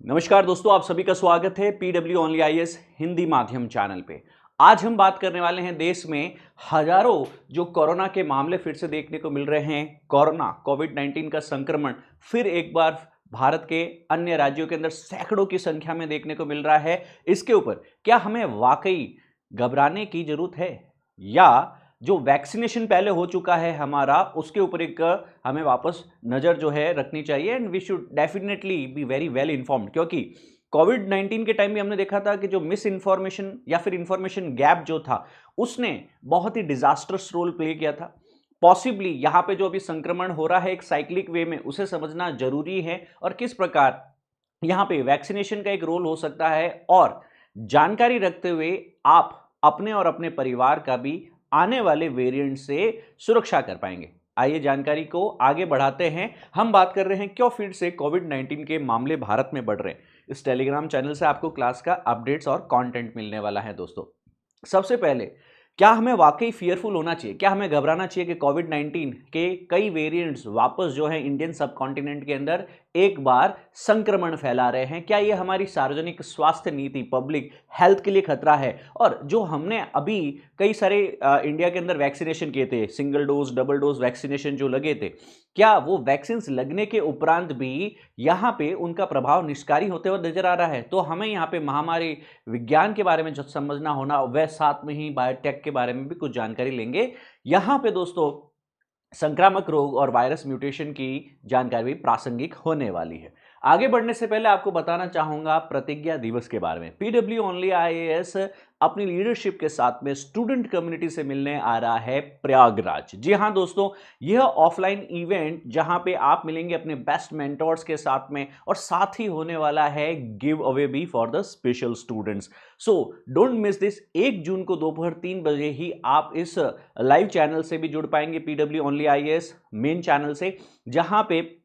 नमस्कार दोस्तों, आप सभी का स्वागत है पीडब्ल्यू ओनली आईएएस हिंदी माध्यम चैनल पे। आज हम बात करने वाले हैं देश में हजारों जो कोरोना के मामले फिर से देखने को मिल रहे हैं। कोरोना कोविड-19 का संक्रमण फिर एक बार भारत के अन्य राज्यों के अंदर सैकड़ों की संख्या में देखने को मिल रहा है। इसके ऊपर क्या हमें वाकई घबराने की जरूरत है या जो वैक्सीनेशन पहले हो चुका है हमारा उसके ऊपर एक हमें वापस नज़र जो है रखनी चाहिए and we should definitely be very well informed. क्योंकि कोविड 19 के टाइम भी हमने देखा था कि जो मिस इन्फॉर्मेशन या फिर इंफॉर्मेशन गैप जो था उसने बहुत ही डिजास्टर्स रोल प्ले किया था। पॉसिबली यहाँ पे जो अभी संक्रमण हो रहा है एक साइक्लिक वे में, उसे समझना जरूरी है और किस प्रकार यहाँ पे वैक्सीनेशन का एक रोल हो सकता है और जानकारी रखते हुए आप अपने और अपने परिवार का भी आने वाले वेरिएंट से सुरक्षा कर पाएंगे। आइए जानकारी को आगे बढ़ाते हैं। हम बात कर रहे हैं क्यों फिर से कोविड 19 के मामले भारत में बढ़ रहे हैं। इस टेलीग्राम चैनल से आपको क्लास का अपडेट्स और कंटेंट मिलने वाला है। दोस्तों, सबसे पहले क्या हमें वाकई फियरफुल होना चाहिए, क्या हमें घबराना चाहिए कि कोविड 19 के कई वेरिएंट्स वापस जो है इंडियन सब कॉन्टिनेंट के अंदर एक बार संक्रमण फैला रहे हैं? क्या ये हमारी सार्वजनिक स्वास्थ्य नीति, पब्लिक हेल्थ के लिए खतरा है? और जो हमने अभी कई सारे इंडिया के अंदर वैक्सीनेशन किए थे, single dose double dose vaccination जो लगे थे, क्या वो वैक्सीन लगने के उपरांत भी यहाँ पे उनका प्रभाव निष्कारी होते हुए नजर आ रहा है? तो हमें यहाँ पे महामारी विज्ञान के बारे में जो समझना होना, वह साथ में ही बायोटेक के बारे में भी कुछ जानकारी लेंगे। यहाँ पे दोस्तों संक्रामक रोग और वायरस म्यूटेशन की जानकारी भी प्रासंगिक होने वाली है। आगे बढ़ने से पहले आपको बताना चाहूंगा प्रतिज्ञा दिवस के बारे में। पीडब्ल्यू ओनली आईएएस अपनी लीडरशिप के साथ में स्टूडेंट कम्युनिटी से मिलने आ रहा है प्रयागराज। जी हां दोस्तों, यह ऑफलाइन इवेंट जहां पे आप मिलेंगे अपने बेस्ट मेंटोर्स के साथ में और साथ ही होने वाला है गिव अवे भी for the special students. So don't miss this. 1 जून को दोपहर 3 बजे ही आप इस लाइव चैनल से भी जुड़ पाएंगे, PW only IAS main channel से, जहां पे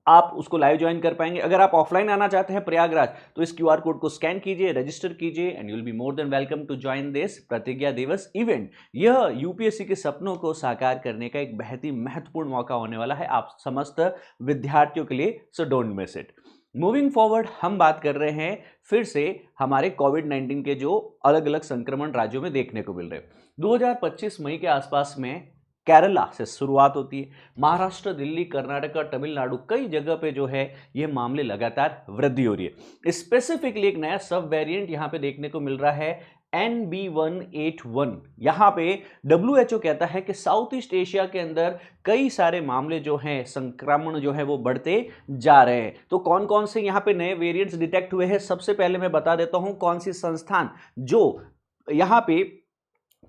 आप उसको लाइव ज्वाइन कर पाएंगे। अगर आप ऑफलाइन आना चाहते हैं प्रयागराज तो इस क्यूआर कोड को स्कैन कीजिए, रजिस्टर कीजिए and you will be more than welcome to join this Pratigya Diwas event. यह यूपीएससी के सपनों को साकार करने का एक बेहद ही महत्वपूर्ण मौका होने वाला है आप समस्त विद्यार्थियों के लिए। So don't miss it. Moving forward, हम बात कर रहे हैं फिर से हमारे कोविड 19 के जो अलग अलग संक्रमण राज्यों में देखने को मिल रहे हैं। 2025 मई के आसपास में केरला से शुरुआत होती है। महाराष्ट्र, दिल्ली, कर्नाटक, तमिलनाडु, कई जगह पे जो है ये मामले लगातार वृद्धि हो रही है। स्पेसिफिकली एक नया सब वेरिएंट यहाँ पे देखने को मिल रहा है, NB181। यहाँ पे WHO कहता है कि साउथ ईस्ट एशिया के अंदर कई सारे मामले जो हैं, संक्रमण जो है वो बढ़ते जा रहे हैं। तो कौन कौन से यहाँ पे नए वेरिएंट्स डिटेक्ट हुए हैं, सबसे पहले मैं बता देता हूं कौन सी संस्थान जो यहाँ पे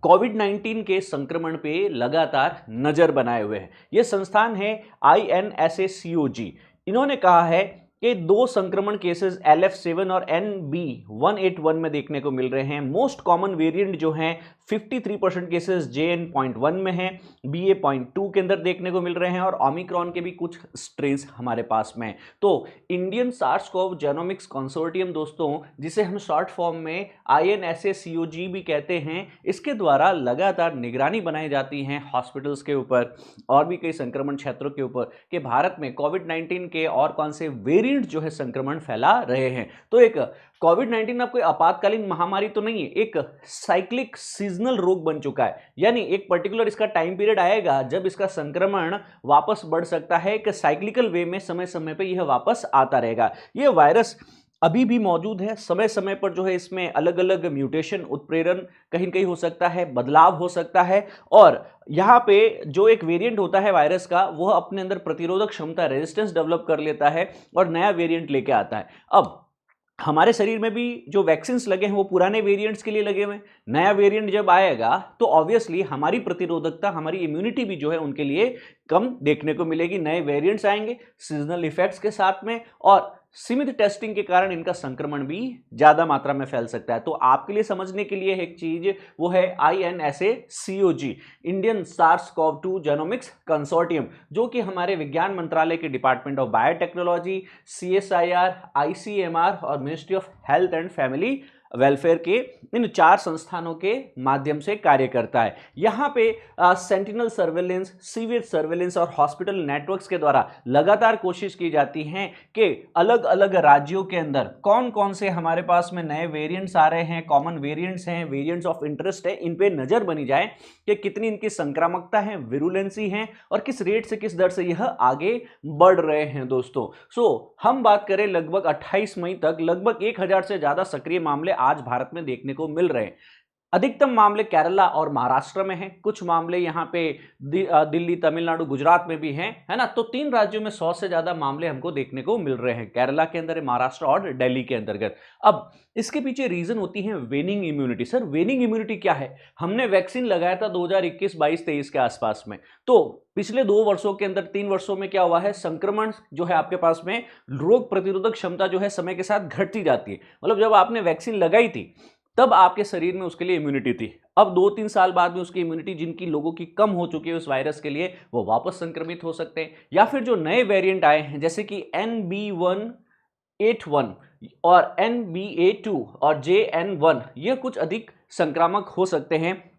कोविड 19 के संक्रमण पे लगातार नजर बनाए हुए हैं। यह संस्थान है INSACOG। इन्होंने कहा है कि 2 संक्रमण केसेस LF7 और NB181 में देखने को मिल रहे हैं। मोस्ट कॉमन वेरिएंट जो हैं 53% केसेस JN.1 में हैं, BA.2 के अंदर देखने को मिल रहे हैं और ओमिक्रॉन के भी कुछ स्ट्रेन्स हमारे पास में। तो इंडियन सार्स-कोव जेनोमिक्स कंसोर्टियम दोस्तों, जिसे हम शॉर्ट फॉर्म में INSACOG भी कहते हैं, इसके द्वारा लगातार निगरानी बनाई जाती है हॉस्पिटल्स के ऊपर और भी कई संक्रमण क्षेत्रों के ऊपर कि भारत में कोविड 19 के और कौन से वेरिएंट जो है संक्रमण फैला रहे हैं। तो एक कोविड 19 अब कोई आपातकालीन महामारी तो नहीं है, एक साइक्लिक सीजनल रोग बन चुका है। यानी एक पर्टिकुलर इसका टाइम पीरियड आएगा जब इसका संक्रमण वापस बढ़ सकता है, एक साइक्लिकल वे में समय समय पर यह वापस आता रहेगा। यह वायरस अभी भी मौजूद है, समय समय पर जो है इसमें अलग अलग म्यूटेशन, उत्प्रेरण कहीं कहीं हो सकता है, बदलाव हो सकता है और यहाँ पे जो एक वेरिएंट होता है वायरस का, वह अपने अंदर प्रतिरोधक क्षमता, रेजिस्टेंस डेवलप कर लेता है और नया वेरिएंट लेके आता है। अब हमारे शरीर में भी जो वैक्सीन्स लगे हैं वो पुराने वेरिएंट्स के लिए लगे हुए हैं। नया वेरिएंट जब आएगा तो ऑब्वियसली हमारी प्रतिरोधकता, हमारी इम्यूनिटी भी जो है उनके लिए कम देखने को मिलेगी। नए वेरिएंट्स आएंगे सीजनल इफेक्ट्स के साथ में और सीमित टेस्टिंग के कारण इनका संक्रमण भी ज्यादा मात्रा में फैल सकता है। तो आपके लिए समझने के लिए एक चीज वो है INSACOG, इंडियन सार्स-CoV-2 जेनोमिक्स कंसोर्टियम, जो कि हमारे विज्ञान मंत्रालय के department of biotechnology, CSIR, ICMR और ministry of health and family welfare के इन 4 संस्थानों के माध्यम से कार्य करता है। यहाँ पे सेंटिनल सर्वेलेंस, सीवियर सर्वेलेंस और हॉस्पिटल नेटवर्क्स के द्वारा लगातार कोशिश की जाती है कि अलग अलग राज्यों के अंदर कौन कौन से हमारे पास में नए वेरिएंट्स आ रहे हैं, कॉमन वेरिएंट्स हैं, वेरिएंट्स ऑफ इंटरेस्ट है, इन पे नजर बनी जाए कि कितनी इनकी संक्रामकता है, विरुलेंसी है और किस रेट से किस दर से यह आगे बढ़ रहे हैं दोस्तों। हम बात करें लगभग 28 मई तक लगभग 1000 से ज्यादा सक्रिय मामले आज भारत में देखने को मिल रहे हैं। अधिकतम मामले केरला और महाराष्ट्र में हैं, कुछ मामले यहाँ पे दिल्ली, तमिलनाडु, गुजरात में भी हैं, है ना। तो 3 राज्यों में 100 से ज्यादा मामले हमको देखने को मिल रहे हैं, केरला के अंदर, महाराष्ट्र और दिल्ली के अंतर्गत। अब इसके पीछे रीजन होती है वेनिंग इम्यूनिटी। सर वेनिंग इम्यूनिटी क्या है? हमने वैक्सीन लगाया था 2021, 22, 23 के आसपास में, तो पिछले 2 वर्षों के अंदर, 3 वर्षों में क्या हुआ है, संक्रमण जो है आपके पास में, रोग प्रतिरोधक क्षमता जो है समय के साथ घटती जाती है। मतलब जब आपने वैक्सीन लगाई थी तब आपके शरीर में उसके लिए इम्यूनिटी थी। अब 2-3 साल बाद में उसकी इम्यूनिटी जिनकी लोगों की कम हो चुकी है उस वायरस के लिए, वो वापस संक्रमित हो सकते हैं। या फिर जो नए वेरिएंट आए हैं जैसे कि NB181 और NBA2 और JN1, ये कुछ अधिक संक्रामक हो सकते हैं,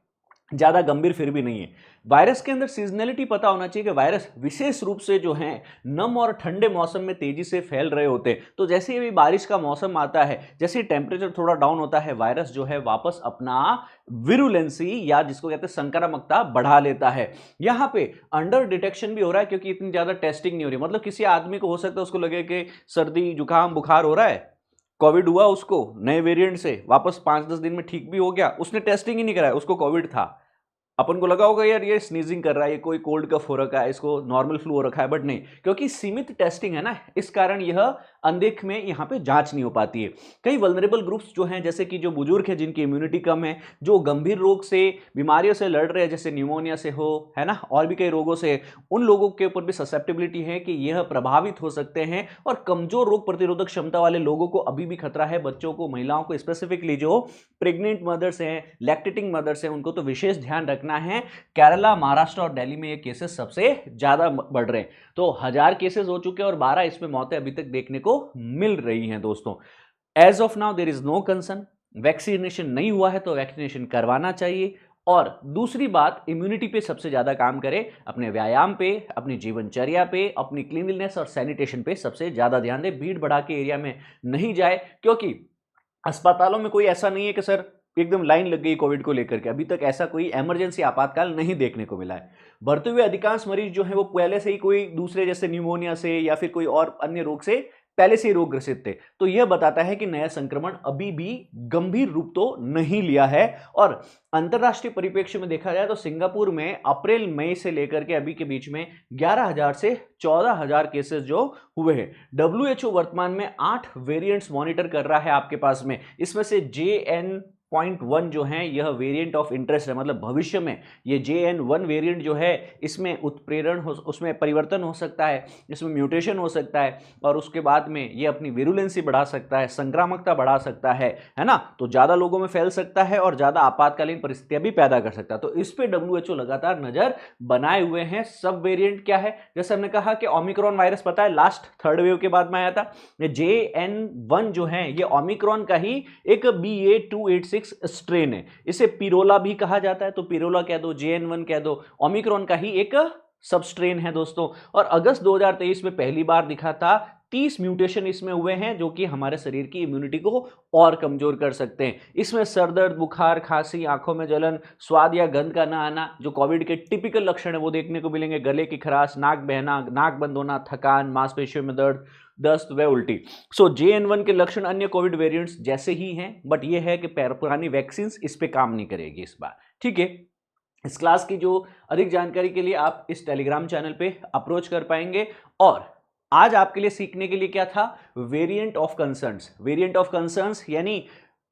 ज्यादा गंभीर फिर भी नहीं है। वायरस के अंदर सीजनलिटी पता होना चाहिए कि वायरस विशेष रूप से जो है नम और ठंडे मौसम में तेजी से फैल रहे होते हैं। तो जैसे ही बारिश का मौसम आता है, जैसे ही टेम्परेचर थोड़ा डाउन होता है, वायरस जो है वापस अपना विरुलेंसी या जिसको कहते हैं संक्रामकता बढ़ा लेता है। यहाँ पे अंडर डिटेक्शन भी हो रहा है क्योंकि इतनी ज्यादा टेस्टिंग नहीं हो रही। मतलब किसी आदमी को हो सकता है उसको लगे कि सर्दी, जुकाम, बुखार हो रहा है, कोविड हुआ उसको नए वेरिएंट से, वापस 5-10 दिन में ठीक भी हो गया, उसने टेस्टिंग ही नहीं कराया, उसको कोविड था। अपन को लगा होगा यार ये स्नीजिंग कर रहा है, ये कोई कोल्ड कफ हो रखा है, इसको नॉर्मल फ्लू हो रखा है, बट नहीं, क्योंकि सीमित टेस्टिंग है ना, इस कारण यह अनदेख में यहाँ पे जांच नहीं हो पाती है। कई वल्नरेबल ग्रुप्स जो हैं, जैसे कि जो बुजुर्ग है जिनकी इम्यूनिटी कम है, जो गंभीर रोग से, बीमारियों से लड़ रहे हैं, जैसे न्यूमोनिया से हो, है ना, और भी कई रोगों से, उन लोगों के ऊपर भी ससेप्टेबिलिटी है कि यह प्रभावित हो सकते हैं। और कमजोर रोग प्रतिरोधक क्षमता वाले लोगों को अभी भी खतरा है, बच्चों को, महिलाओं को, स्पेसिफिकली जो प्रेग्नेंट मदर्स हैं, लैक्टेटिंग मदर्स हैं, उनको तो विशेष ध्यान रखना है। केरला, महाराष्ट्र और दिल्ली में ये केसेस सबसे ज्यादा बढ़ रहे हैं। तो 1000 केसेस हो चुके हैं और 12 इसमें मौतें अभी तक देखने को मिल रही हैं दोस्तों। As of now there is no concern. Vaccination नहीं हुआ है तो वैक्सीनेशन करवाना चाहिए। और दूसरी बात, इम्यूनिटी पे सबसे ज्यादा काम करें, अपने व्यायाम पे, अपनी जीवनचर्या पे, अपनी क्लीनलीनेस और सैनिटेशन पे सबसे ज्यादा ध्यान दें। भीड़ भड़ाके के एरिया में नहीं जाए, क्योंकि अस्पतालों में कोई ऐसा नहीं है कि सर एकदम लाइन लग गई कोविड को लेकर के, अभी तक ऐसा कोई इमरजेंसी आपातकाल नहीं देखने को मिला है। बढ़ते हुए अधिकांश मरीज जो हैं वो पहले से ही कोई दूसरे जैसे न्यूमोनिया से या फिर कोई और अन्य रोग से पहले से ही रोग ग्रसित थे। तो यह बताता है कि नया संक्रमण अभी भी गंभीर रूप तो नहीं लिया है। और अंतरराष्ट्रीय परिप्रेक्ष्य में देखा जाए तो सिंगापुर में अप्रैल मई से लेकर के अभी के बीच में 11,000 से 14,000 केसेस जो हुए हैं। WHO वर्तमान में 8 वेरिएंट्स मॉनिटर कर रहा है आपके पास में। इसमें से JN.1 जो है यह वेरिएंट ऑफ इंटरेस्ट है, मतलब भविष्य में ये JN1 वेरिएंट जो है इसमें उत्प्रेरण हो, उसमें परिवर्तन हो सकता है, इसमें म्यूटेशन हो सकता है और उसके बाद में ये अपनी विरुलेंसी बढ़ा सकता है, संक्रामकता बढ़ा सकता है ना। तो ज़्यादा लोगों में फैल सकता है और ज़्यादा आपातकालीन परिस्थितियां भी पैदा कर सकता है। तो इस पे WHO लगातार नजर बनाए हुए हैं। सब वेरिएंट क्या है, जैसे हमने कहा कि ओमिक्रॉन वायरस पता है लास्ट 3rd वेव के बाद में आया था। JN1 जो है ये ओमिक्रॉन का ही एक BA.2.86 स्ट्रेन है। इसे पिरोला भी कहा जाता है, तो पिरोला कह दो, JN1 कह दो, ओमिक्रॉन का ही एक सब स्ट्रेन है दोस्तों। और अगस्त 2023 में पहली बार दिखा था। 30 म्यूटेशन इसमें हुए हैं जो कि हमारे शरीर की इम्यूनिटी को और कमजोर कर सकते हैं। इसमें सर दर्द, बुखार, खांसी, आंखों में जलन, स्वाद या गंध का ना आना, जो कोविड के टिपिकल लक्षण है वो देखने को मिलेंगे। गले की खराश, नाक बहना, नाक बंद होना, थकान, मांसपेशियों में दर्द, दस्त व उल्टी। सो JN1 के लक्षण अन्य कोविड वेरिएंट्स जैसे ही हैं, बट ये है कि पुरानी वैक्सीन इस पे काम नहीं करेगी इस बार, ठीक है। इस क्लास की जो अधिक जानकारी के लिए आप इस टेलीग्राम चैनल पे अप्रोच कर पाएंगे। और आज आपके लिए सीखने के लिए क्या था, variant of concerns. Variant of concerns यानी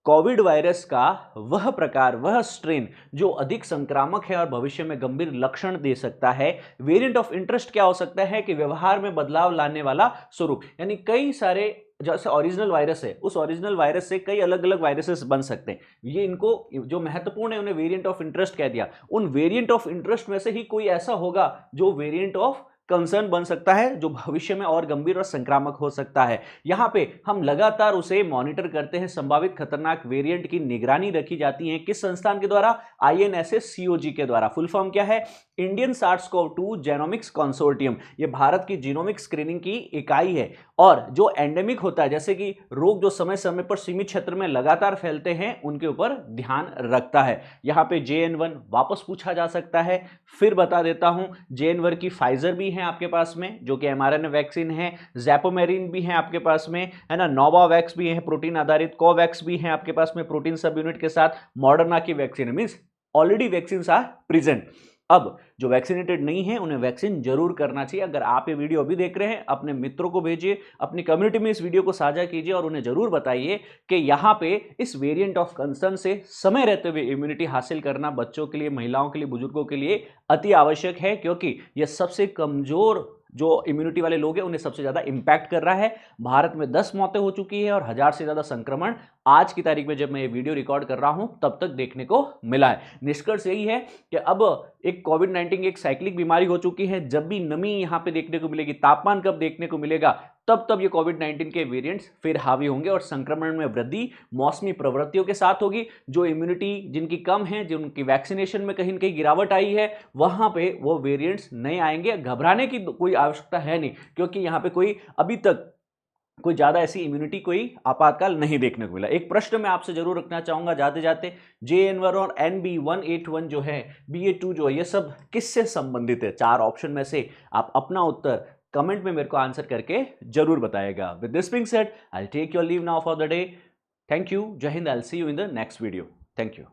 कोविड वायरस का वह प्रकार, वह स्ट्रेन जो अधिक संक्रामक है और भविष्य में गंभीर लक्षण दे सकता है। वेरिएंट ऑफ इंटरेस्ट क्या हो सकता है कि व्यवहार में बदलाव लाने वाला स्वरूप, यानी कई सारे जैसे ओरिजिनल वायरस है, उस ओरिजिनल वायरस से कई अलग अलग वायरसेस बन सकते हैं। ये इनको जो महत्वपूर्ण है उन्हें वेरिएंट ऑफ इंटरेस्ट कह दिया। उन वेरिएंट ऑफ इंटरेस्ट में से ही कोई ऐसा होगा जो वेरिएंट ऑफ कंसर्न बन सकता है, जो भविष्य में और गंभीर और संक्रामक हो सकता है। यहाँ पे हम लगातार उसे मॉनिटर करते हैं। संभावित खतरनाक वेरिएंट की निगरानी रखी जाती है किस संस्थान के द्वारा? INSS-CoG के द्वारा। फुल फॉर्म क्या है? Indian SARS-CoV-2 genomics consortium. ये भारत की जीनोमिक स्क्रीनिंग की इकाई है। और जो एंडेमिक होता है, जैसे कि रोग जो समय समय पर सीमित क्षेत्र में लगातार फैलते हैं, उनके ऊपर ध्यान रखता है। यहाँ पे JN1 वापस पूछा जा सकता है। फिर बता देता हूं, JN1 की फाइजर भी है आपके पास में, जो कि mRNA वैक्सीन है। ज़ैपोमेरिन भी है आपके पास में, है ना। नोवावैक्स भी है प्रोटीन आधारित। कोवैक्स भी है आपके पास में प्रोटीन सब यूनिट के साथ। मॉडर्ना की vaccine, means already vaccine are present. अब जो वैक्सीनेटेड नहीं है उन्हें वैक्सीन जरूर करना चाहिए। अगर आप ये वीडियो अभी देख रहे हैं, अपने मित्रों को भेजिए, अपनी कम्युनिटी में इस वीडियो को साझा कीजिए और उन्हें जरूर बताइए कि यहाँ पे इस वेरिएंट ऑफ कंसर्न से समय रहते हुए इम्यूनिटी हासिल करना बच्चों के लिए, महिलाओं के लिए, बुजुर्गों के लिए अति आवश्यक है, क्योंकि यह सबसे कमजोर जो इम्यूनिटी वाले लोग हैं उन्हें सबसे ज्यादा इंपैक्ट कर रहा है। भारत में 10 मौतें हो चुकी है और 1000 से ज्यादा संक्रमण आज की तारीख में, जब मैं ये वीडियो रिकॉर्ड कर रहा हूं, तब तक देखने को मिला है। निष्कर्ष यही है कि अब एक कोविड-19 एक साइक्लिक बीमारी हो चुकी है। जब भी नमी यहां पे देखने को मिलेगी, तापमान कब देखने को मिलेगा, तब तब ये कोविड-19 के वेरिएंट्स फिर हावी होंगे और संक्रमण में वृद्धि मौसमी प्रवृत्तियों के साथ होगी। जो इम्यूनिटी जिनकी कम है, जिनकी वैक्सीनेशन में कहीं न कहीं गिरावट आई है, वहां पे वो वेरिएंट्स नहीं आएंगे। घबराने की कोई आवश्यकता है नहीं, क्योंकि यहां पे कोई अभी तक कोई ज्यादा ऐसी इम्यूनिटी कोई आपातकाल नहीं देखने को मिला। एक प्रश्न मैं आपसे जरूर रखना चाहूंगा जाते जाते, JN1 और NB181 जो है, BA2 जो है, ये सब किससे संबंधित है? 4 ऑप्शन में से आप अपना उत्तर कमेंट में मेरे को आंसर करके जरूर बताएगा। With this being said, I take your leave now for the day. Thank you. जय हिंद। I will see you in the next video. Thank you.